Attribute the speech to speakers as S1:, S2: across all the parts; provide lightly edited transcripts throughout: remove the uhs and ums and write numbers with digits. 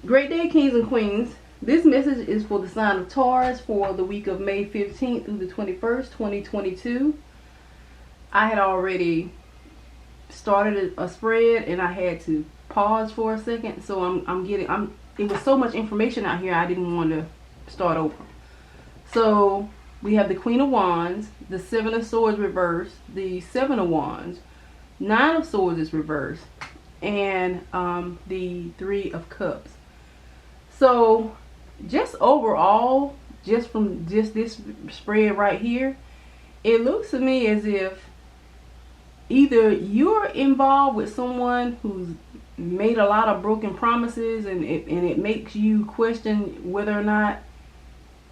S1: Great day, kings and queens. This message is for the sign of Taurus for the week of May 15th through the 21st, 2022. I had already started a spread and I had to pause for a second, so it was so much information out here I didn't want to start over. So we have the Queen of Wands, the Seven of Swords reversed, the Seven of Wands, Nine of Swords is reversed, and the Three of Cups. So just overall, just from just this spread right here, it looks to me as if either you're involved with someone who's made a lot of broken promises, and it makes you question whether or not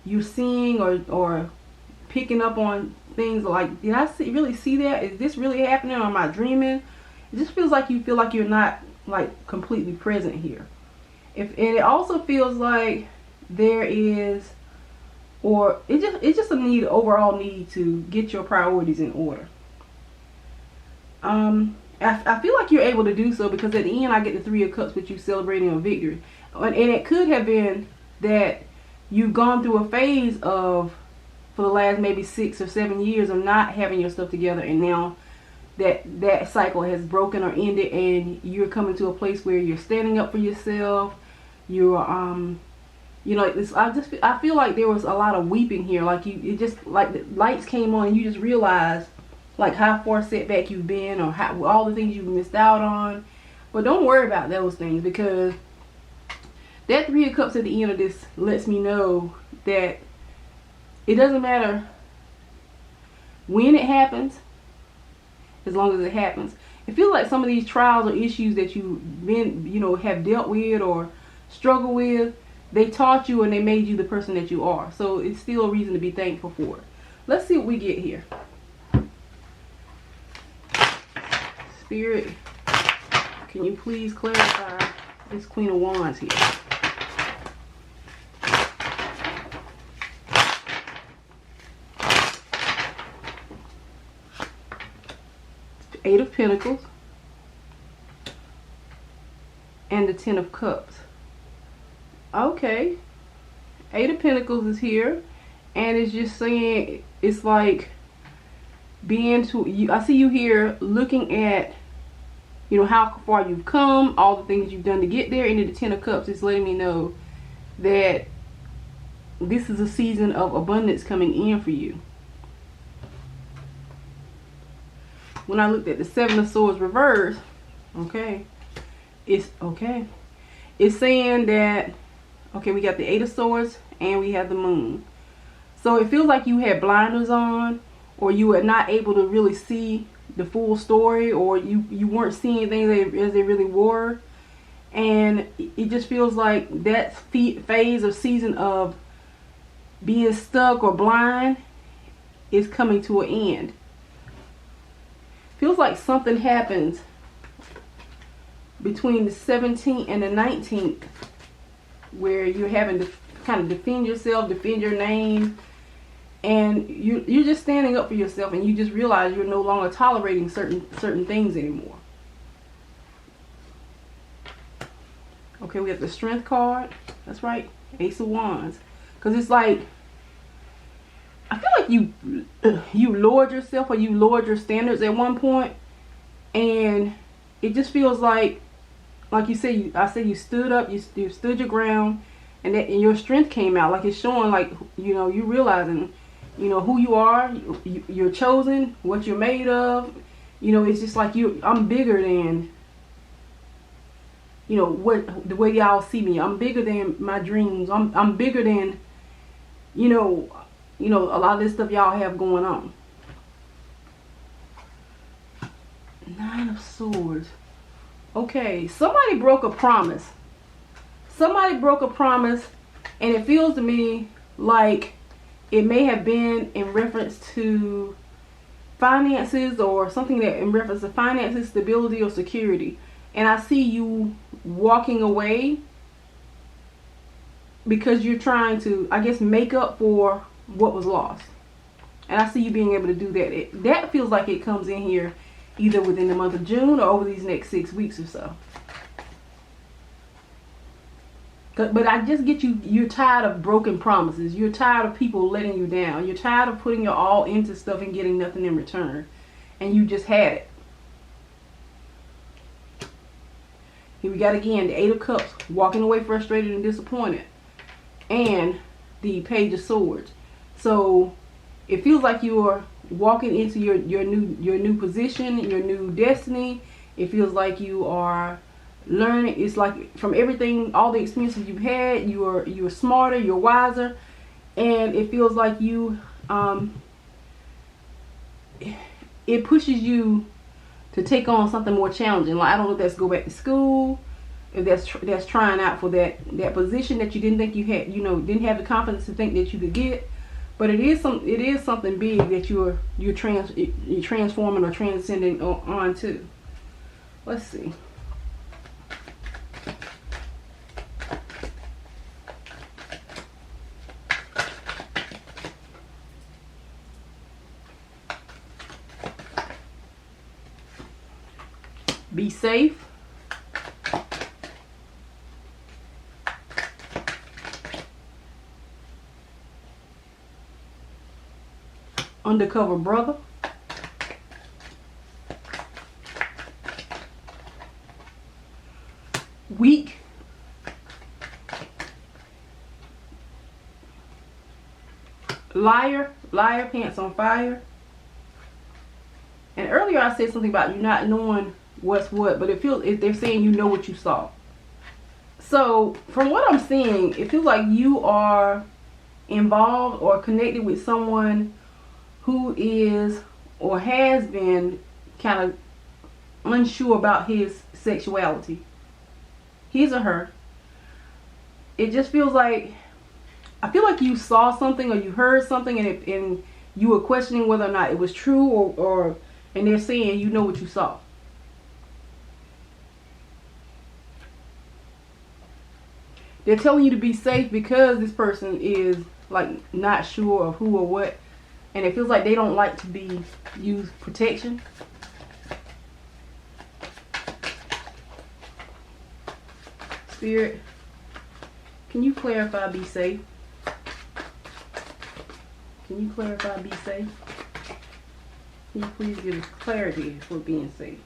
S1: you're seeing or picking up on things like, did I really see that? Is this really happening, or am I dreaming? It just feels like you feel like you're not like completely present here. And it also feels like there is, or it's just a overall need to get your priorities in order. I feel like you're able to do so because at the end I get the Three of Cups with you celebrating a victory. And it could have been that you've gone through a phase of, for the last maybe 6 or 7 years, of not having your stuff together, and now that cycle has broken or ended, and you're coming to a place where you're standing up for yourself. You're I feel like there was a lot of weeping here. Like it just like the lights came on and you just realized like how far set back you've been, or how all the things you've missed out on. But don't worry about those things, because that Three of Cups at the end of this lets me know that it doesn't matter when it happens, as long as it happens. It feels like some of these trials or issues that you've been, have dealt with or struggle with, they taught you and they made you the person that you are. So it's still a reason to be thankful for it. Let's see what we get here. Spirit, can you please clarify this Queen of Wands here? Eight of Pentacles and the Ten of Cups. Okay, Eight of Pentacles is here, and it's just saying, it's like being to you. I see you here looking at, how far you've come, all the things you've done to get there. And the Ten of Cups is letting me know that this is a season of abundance coming in for you. When I looked at the Seven of Swords reversed, it's saying that, we got the Eight of Swords and we have the Moon. So it feels like you had blinders on, or you were not able to really see the full story, or you weren't seeing things as they really were. And it just feels like that phase or season of being stuck or blind is coming to an end. Feels like something happens between the 17th and the 19th where you're having to kind of defend yourself, defend your name, and you're just standing up for yourself, and you just realize you're no longer tolerating certain things anymore. Okay, we have the Strength card. That's right, Ace of Wands. Because it's like, I feel like you lowered yourself, or you lowered your standards at one point, and it just feels like you said, I said you stood up, you stood your ground, and your strength came out. Like it's showing, like you realizing, who you are, you're chosen, what you're made of. It's just like I'm bigger than, what the way y'all see me. I'm bigger than my dreams. I'm bigger than, a lot of this stuff y'all have going on. Nine of Swords. Okay, somebody broke a promise. Somebody broke a promise, and it feels to me like it may have been in reference to finances, or something that in reference to finances, stability, or security. And I see you walking away because you're trying to, I guess, make up for what was lost. And I see you being able to do that. That feels like it comes in here either within the month of June or over these next 6 weeks or so. But I just get you're tired of broken promises. You're tired of people letting you down. You're tired of putting your all into stuff and getting nothing in return. And you just had it. Here we got again the Eight of Cups, walking away frustrated and disappointed. And the Page of Swords. So it feels like you're walking into your new position, your new destiny. It feels like you are learning. It's like from everything, all the experiences you've had, you're smarter, you're wiser, and it feels like you it pushes you to take on something more challenging. Like, I don't know if that's go back to school, if that's trying out for that position that you didn't think you had, didn't have the confidence to think that you could get. But it is something big that you're transforming or transcending onto. Let's see. Be safe. Undercover brother. Weak. Liar. Liar, pants on fire. And earlier I said something about you not knowing what's what, but it feels, if they're saying you know what you saw. So from what I'm seeing, it feels like you are involved or connected with someone who is or has been kind of unsure about his sexuality. His or her. It just feels like, I feel like you saw something or you heard something and you were questioning whether or not it was true, and they're saying you know what you saw. They're telling you to be safe because this person is like not sure of who or what, and it feels like they don't like to use protection. Spirit, can you clarify be safe? Can you clarify be safe? Can you please give us clarity for being safe?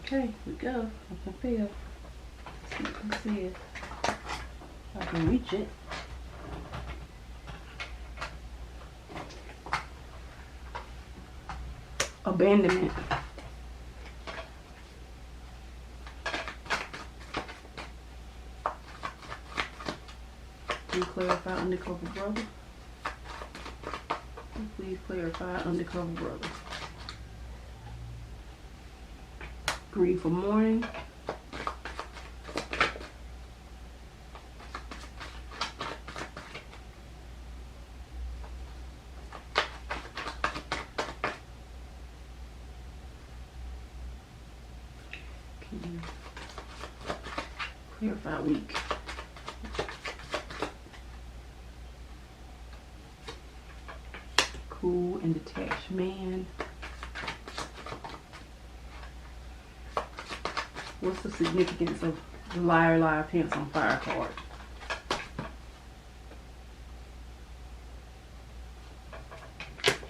S1: Okay, here we go. I can feel. Let's see if I can reach it. Abandonment. Can you clarify undercover brother? Please clarify undercover brother. Grief for mourning. Can you clarify weak? Cool and detached man. What's the significance of the liar, liar, pants on fire card?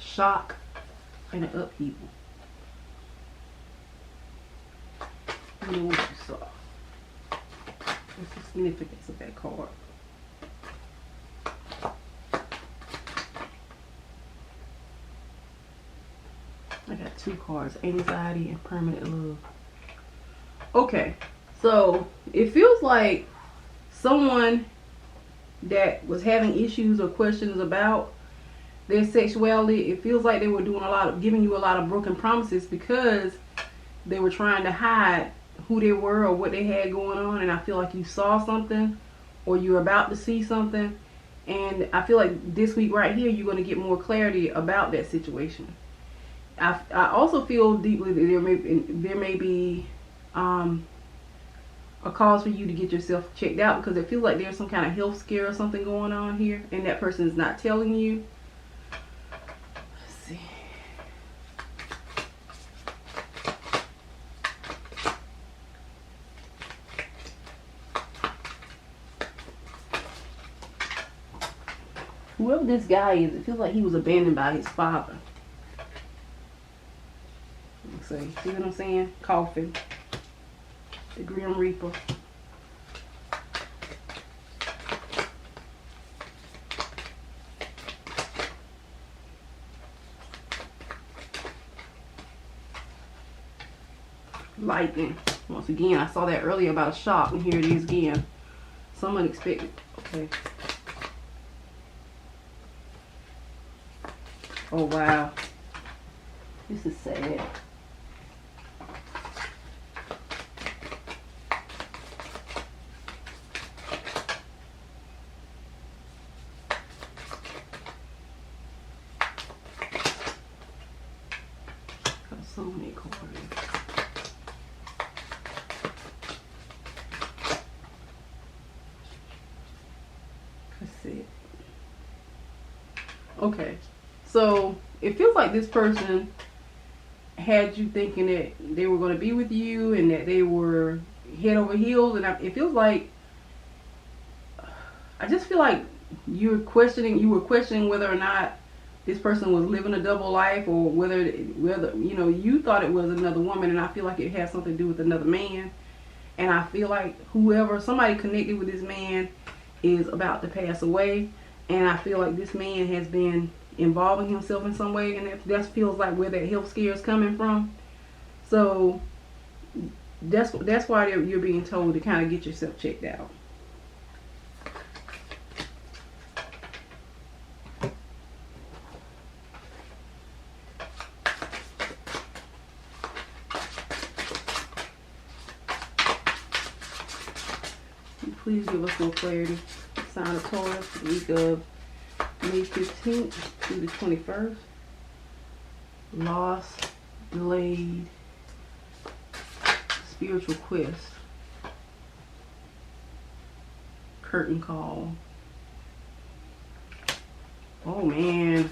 S1: Shock and an upheaval. You know what you saw. What's the significance of that card? I got two cards, anxiety and permanent love. Okay, so it feels like someone that was having issues or questions about their sexuality, it feels like they were doing giving you a lot of broken promises because they were trying to hide who they were or what they had going on. And I feel like you saw something or you're about to see something. And I feel like this week right here, you're going to get more clarity about that situation. I also feel deeply that there may be a cause for you to get yourself checked out, because it feels like there's some kind of health scare or something going on here and that person is not telling you. see. Whoever this guy is, it feels like he was abandoned by his father. Let's see. See what I'm saying? Coffin. The Grim Reaper. Lightning. Once again, I saw that earlier about a shock, and here it is again. Some unexpected. Okay. Oh wow. This is sad. Got so many cards. Let's see. Okay. So it feels like this person had you thinking that they were going to be with you and that they were head over heels, and it feels like, I just feel like you were questioning whether or not this person was living a double life, or whether you know, you thought it was another woman, and I feel like it had something to do with another man. And I feel like somebody connected with this man is about to pass away, and I feel like this man has been involving himself in some way, and that feels like where that health scare is coming from. So that's why you're being told to kind of get yourself checked out. Please give us more clarity. Sign of Taurus, the week of May 15th through the 21st. Lost, delayed, spiritual quest, curtain call. Oh man.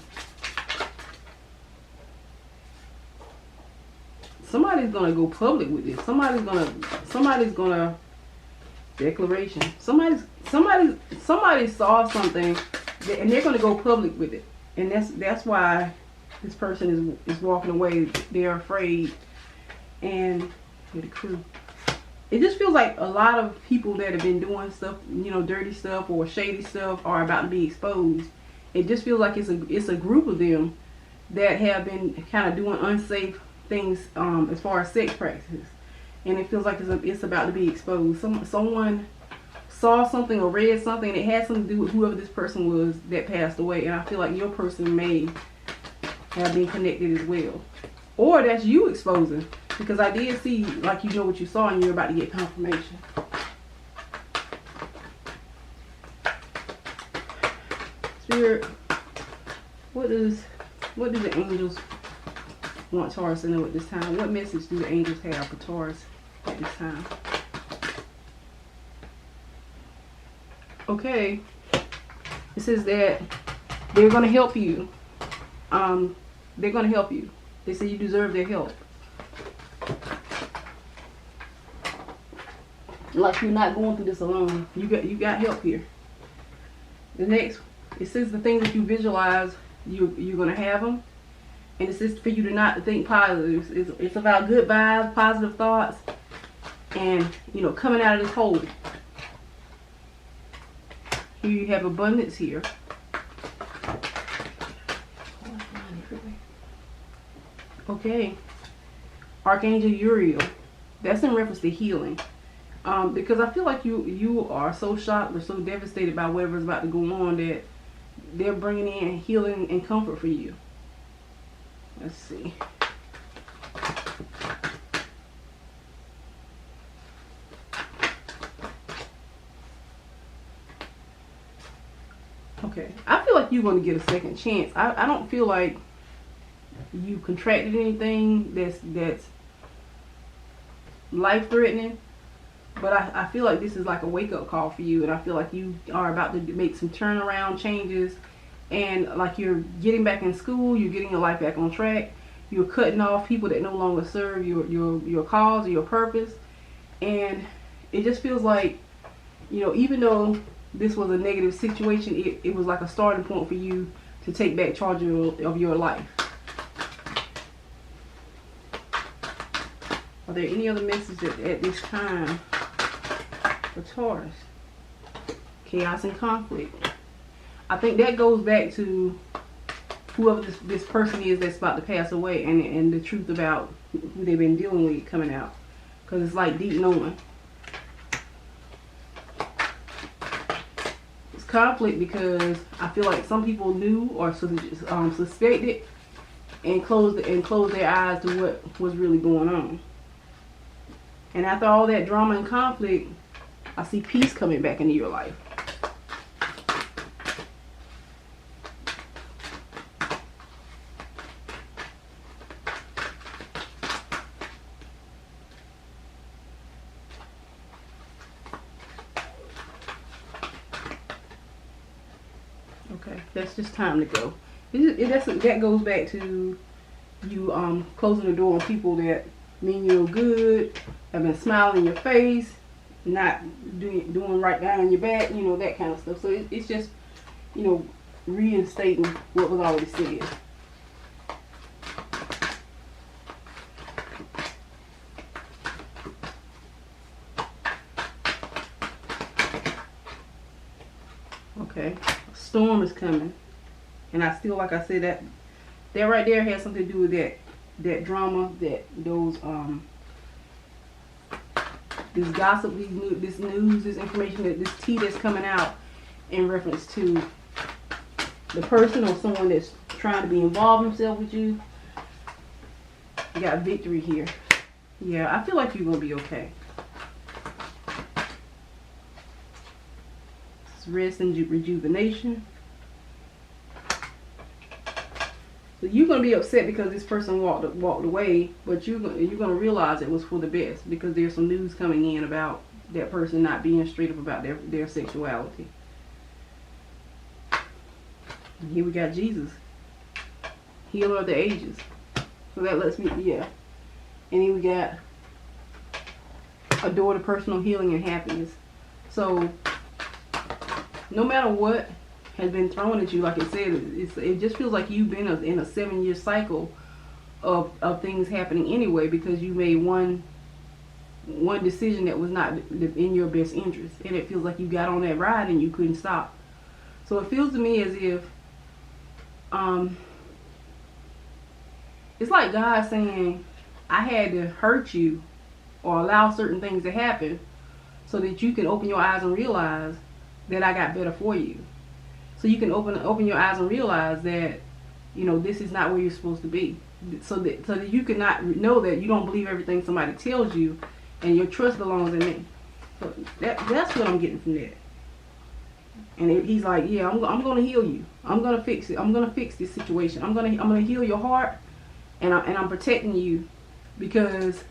S1: Somebody's gonna go public with this. Somebody's gonna declaration. Somebody saw something and they're gonna go public with it. And that's why this person is walking away. They're afraid. And with the crew, it just feels like a lot of people that have been doing stuff, you know, dirty stuff or shady stuff, are about to be exposed. It just feels like it's a group of them that have been kind of doing unsafe things as far as sex practices, and it feels like it's about to be exposed. Someone saw something or read something, and it had something to do with whoever this person was that passed away, and I feel like your person may have been connected as well, or that's you exposing, because I did see like you know what you saw and you're about to get confirmation. Spirit, what do the angels want Taurus to know at this time? What message do the angels have for Taurus at this time? Okay, it says that they're going to help you. They're going to help you. They say you deserve their help. Like you're not going through this alone. You got help here. The next, it says the things that you visualize, you're going to have them. And it says for you to not think positive. It's about good vibes, positive thoughts, and, you know, coming out of this hole. Here you have abundance here. Okay. Archangel Uriel. That's in reference to healing. Because I feel like you are so shocked or so devastated by whatever's about to go on that they're bringing in healing and comfort for you. Let's see. Okay, I feel like you're going to get a second chance. I don't feel like you contracted anything that's life-threatening, but I feel like this is like a wake-up call for you, and I feel like you are about to make some turnaround changes, and like you're getting back in school, you're getting your life back on track, you're cutting off people that no longer serve your cause or your purpose. And it just feels like, you know, even though this was a negative situation, it was like a starting point for you to take back charge of your life. Are there any other messages at this time for Taurus? Chaos and conflict. I think that goes back to whoever this person is that's about to pass away, and the truth about who they've been dealing with coming out. Because it's like deep knowing. It's conflict because I feel like some people knew or suspected and closed their eyes to what was really going on. And after all that drama and conflict, I see peace coming back into your life. Okay, that's just time to go. That goes back to you closing the door on people that mean you're good, have been smiling in your face, not doing right behind your back, you know, that kind of stuff. So it's just, you know, reinstating what was already said. Okay, a storm is coming, and I still, like I said, that right there has something to do with that drama, those this gossip, this news, this information, this tea that's coming out in reference to the person or someone that's trying to be involved themselves with you. You got victory here. Yeah, I feel like you're gonna be okay. It's rest and rejuvenation. So you're gonna be upset because this person walked away, but you're gonna realize it was for the best, because there's some news coming in about that person not being straight up about their sexuality. And here we got Jesus, healer of the ages. So that lets me, yeah. And then we got a door to personal healing and happiness. So no matter what has been thrown at you, like it said, it just feels like you've been in a 7-year cycle of things happening anyway, because you made one decision that was not in your best interest, and it feels like you got on that ride and you couldn't stop. So it feels to me as if it's like God saying, I had to hurt you or allow certain things to happen so that you can open your eyes and realize that I got better for you. So you can open your eyes and realize that, you know, this is not where you're supposed to be. So that you can not know that you don't believe everything somebody tells you, and your trust belongs in me. So that's what I'm getting from that. And he's like, yeah, I'm going to heal you. I'm going to fix it. I'm going to fix this situation. I'm going to heal your heart, and I'm protecting you because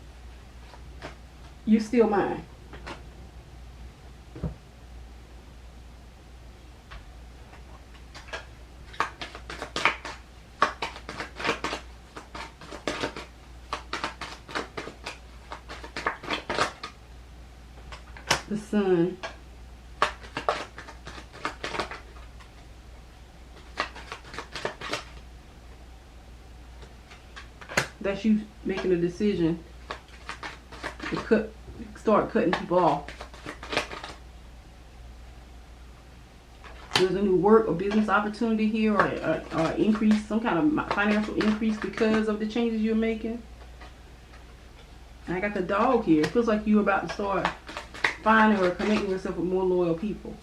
S1: you're still mine. The sun. That's you making a decision to start cutting people off. There's a new work or business opportunity here, or increase, some kind of financial increase because of the changes you're making. And I got the dog here. It feels like you're about to start finding or connecting yourself with more loyal people.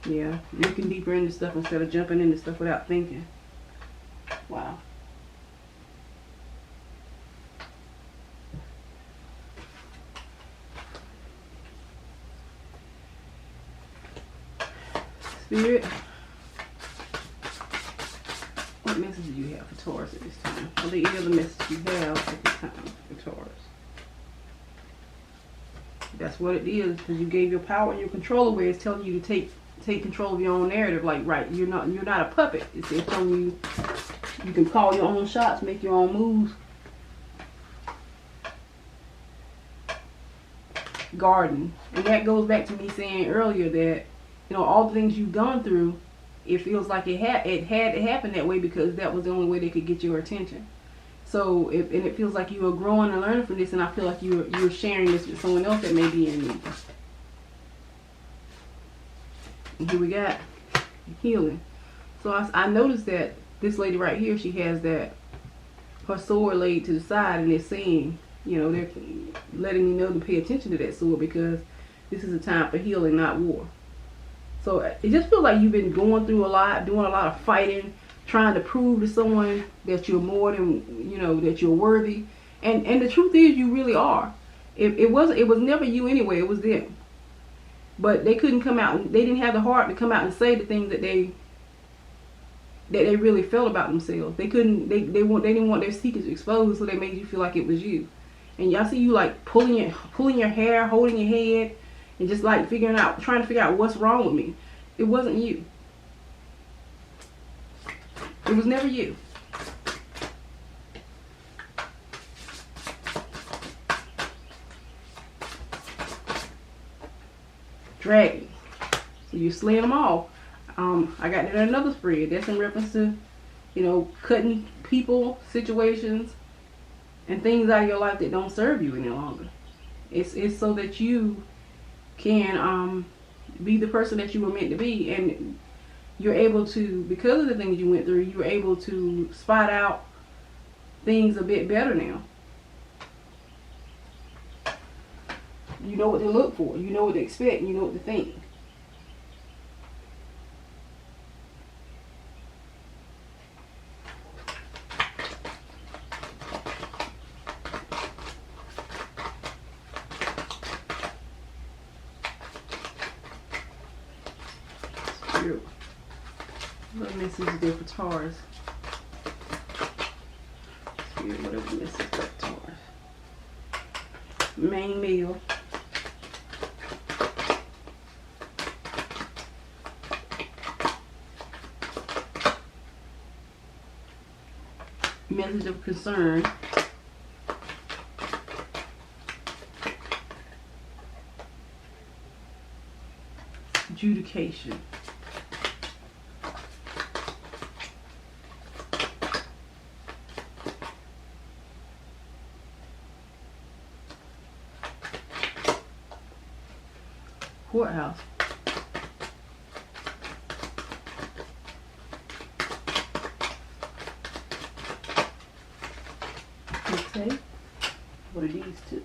S1: Yeah, looking deeper into stuff instead of jumping into stuff without thinking. Wow. Spirit, what message do you have for Taurus at this time? Are there any other message you have at this time for Taurus? That's what it is, because you gave your power and your control away. It's telling you to take control of your own narrative. Like, right, you're not a puppet. It's telling you you can call your own shots, make your own moves. Garden. And that goes back to me saying earlier that, you know, all the things you've gone through, it feels like it had to happen that way because that was the only way they could get your attention. So, it feels like you are growing and learning from this, and I feel like you're sharing this with someone else that may be in need. And here we got healing. So I noticed that this lady right here, she has her sword laid to the side, and it's saying, you know, they're letting me know to pay attention to that sword because this is a time for healing, not war. So it just feels like you've been going through a lot, doing a lot of fighting, trying to prove to someone that you're more than, you know, that you're worthy. And the truth is, you really are. It was never you anyway, it was them. But they couldn't come out, they didn't have the heart to come out and say the things that they really felt about themselves. They didn't want their secrets exposed, so they made you feel like it was you. And y'all see you like pulling your hair, holding your head, and just like trying to figure out what's wrong with me. It wasn't you. It was never you. Dragon. So you're slaying them all. I got that in another spread. That's in reference to, you know, cutting people, situations, and things out of your life that don't serve you any longer. It's so that you can be the person that you were meant to be, and you're able to, because of the things you went through, you're able to spot out things a bit better now. You know what to look for, you know what to expect, you know what to think. What message is there for Taurus? Spirit, whatever message is for Taurus. Main meal. Message of concern. Adjudication. Courthouse. Okay. What are these two?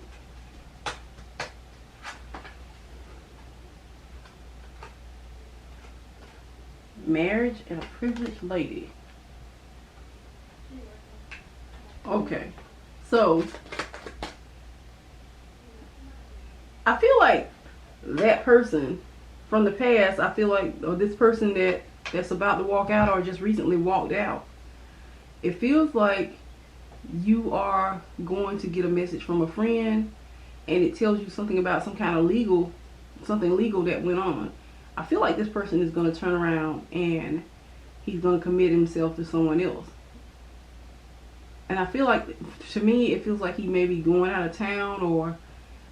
S1: Marriage and a privileged lady. Okay. So I feel like that person from the past, I feel like, or this person that's about to walk out or just recently walked out, it feels like you are going to get a message from a friend, and it tells you something about some kind of something legal that went on. I feel like this person is going to turn around and he's going to commit himself to someone else. And I feel like, to me, it feels like he may be going out of town, or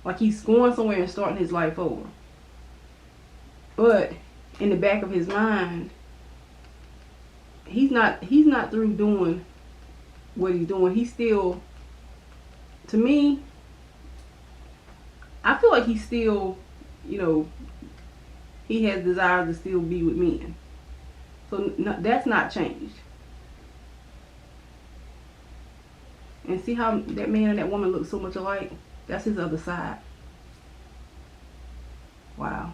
S1: like he's going somewhere and starting his life over. But in the back of his mind, he's not through doing what he's doing. He's still, to me, I feel like he's still, you know, he has desires to still be with men. So that's not changed. And see how that man and that woman look so much alike? That's his other side. Wow.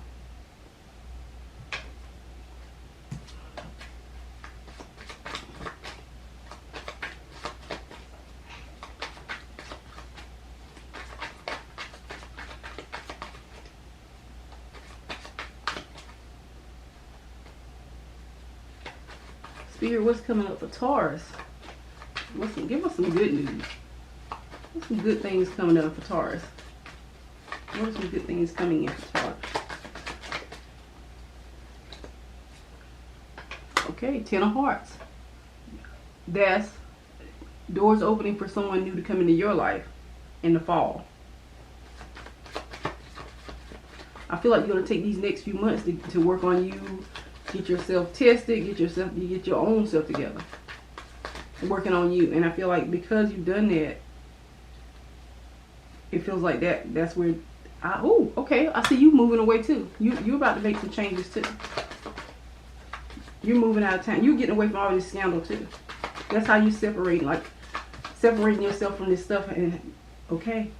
S1: Spirit, what's coming up for Taurus? Give us some good news. There's some good things coming up for Taurus. What are some good things coming in for Taurus? Okay, 10 of Hearts. That's doors opening for someone new to come into your life in the fall. I feel like you're going to take these next few months to work on you, get yourself tested, get your own self together, working on you. And I feel like because you've done that, it feels like that's where, okay, I see you moving away too. You're about to make some changes too. You're moving out of town. You're getting away from all this scandal too. That's how you separating yourself from this stuff. And okay,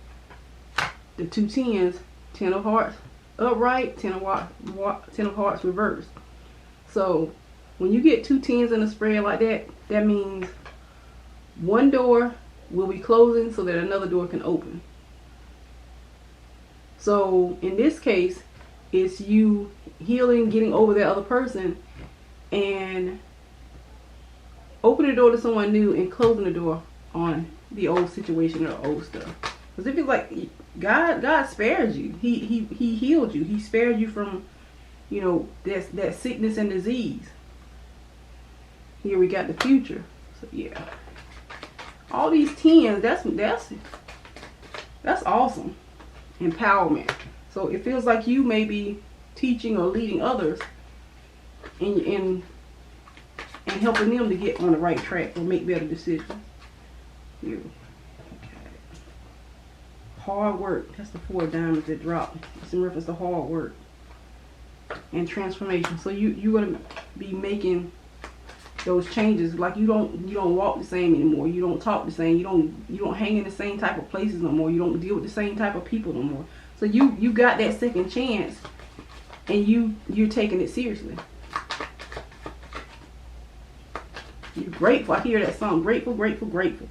S1: the 2 10s, 10 of Hearts upright, 10 of Hearts reversed. So when you get 2 10s in a spread like that, that means one door will be closing so that another door can open. So in this case, it's you healing, getting over that other person, and opening the door to someone new and closing the door on the old situation or old stuff. Because it feels like God spared you. He healed you. He spared you from, that sickness and disease. Here we got the future. So yeah, all these 10s. That's awesome. Empowerment. So it feels like you may be teaching or leading others and helping them to get on the right track or make better decisions. Here. Hard work. That's the 4 of Diamonds that dropped. It's in reference to hard work and transformation. So you're gonna be making those changes. Like you don't walk the same anymore. You don't talk the same. You don't hang in the same type of places no more. You don't deal with the same type of people no more. So you got that second chance, and you're taking it seriously. You're grateful. I hear that song. Grateful, grateful, grateful.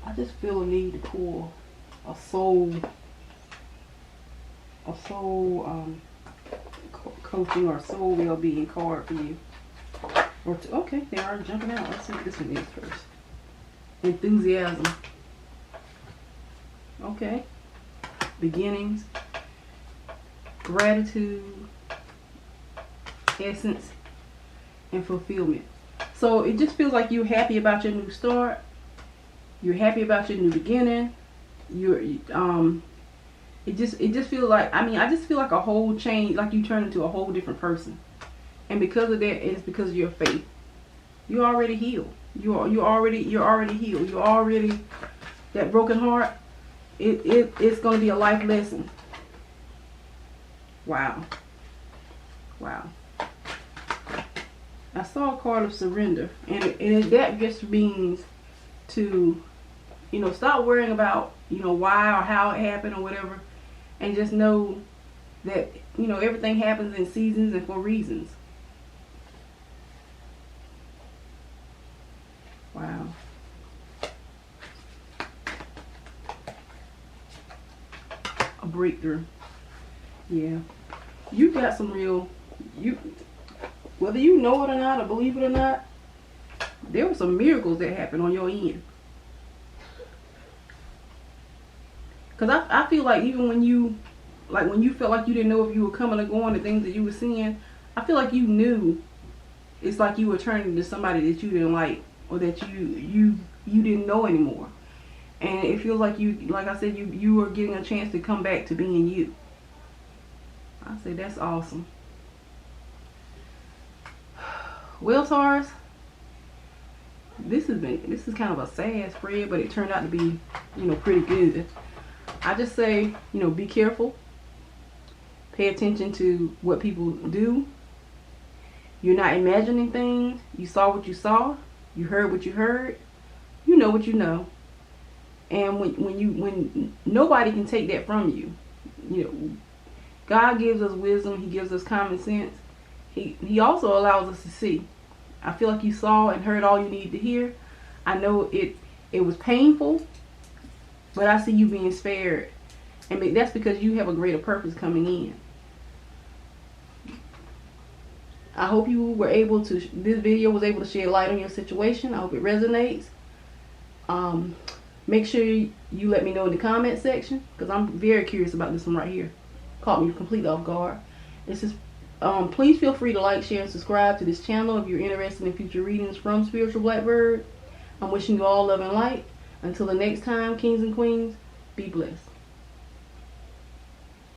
S1: I just feel a need to pull a soul coaching or soul well-being card for you. Okay, they are jumping out. Let's see what this one is first. Enthusiasm. Okay. Beginnings. Gratitude. Essence. And fulfillment. So it just feels like you're happy about your new start. You're happy about your new beginning. It just feels like, I just feel like a whole change, like you turn into a whole different person. And because of that, it's because of your faith. You're already healed. You're already healed. You're already, that broken heart, it's going to be a life lesson. Wow. Wow. I saw a card of surrender. And that just means to, stop worrying about, why or how it happened or whatever. And just know that, everything happens in seasons and for reasons. Wow. A breakthrough. Yeah. You got some real, whether you know it or not or believe it or not, there were some miracles that happened on your end. Because I feel like even when you felt like you didn't know if you were coming or going, the things that you were seeing, I feel like you knew. It's like you were turning to somebody that you didn't like, or that you didn't know anymore. And it feels like like I said, you were getting a chance to come back to being you. I say that's awesome. Well, Taurus, this is kind of a sad spread, but it turned out to be, pretty good. I just say, be careful. Pay attention to what people do. You're not imagining things. You saw what you saw. You heard what you heard. You know what you know. And when nobody can take that from you. God gives us wisdom. He gives us common sense. He also allows us to see. I feel like you saw and heard all you needed to hear. I know it was painful, but I see you being spared. And that's because you have a greater purpose coming in. I hope you were able to, this video was able to shed light on your situation. I hope it resonates. Make sure you let me know in the comment section, because I'm very curious about this one right here. Caught me completely off guard. This is, please feel free to like, share, and subscribe to this channel if you're interested in future readings from Spiritual Blackbird. I'm wishing you all love and light. Until the next time, kings and queens, be blessed.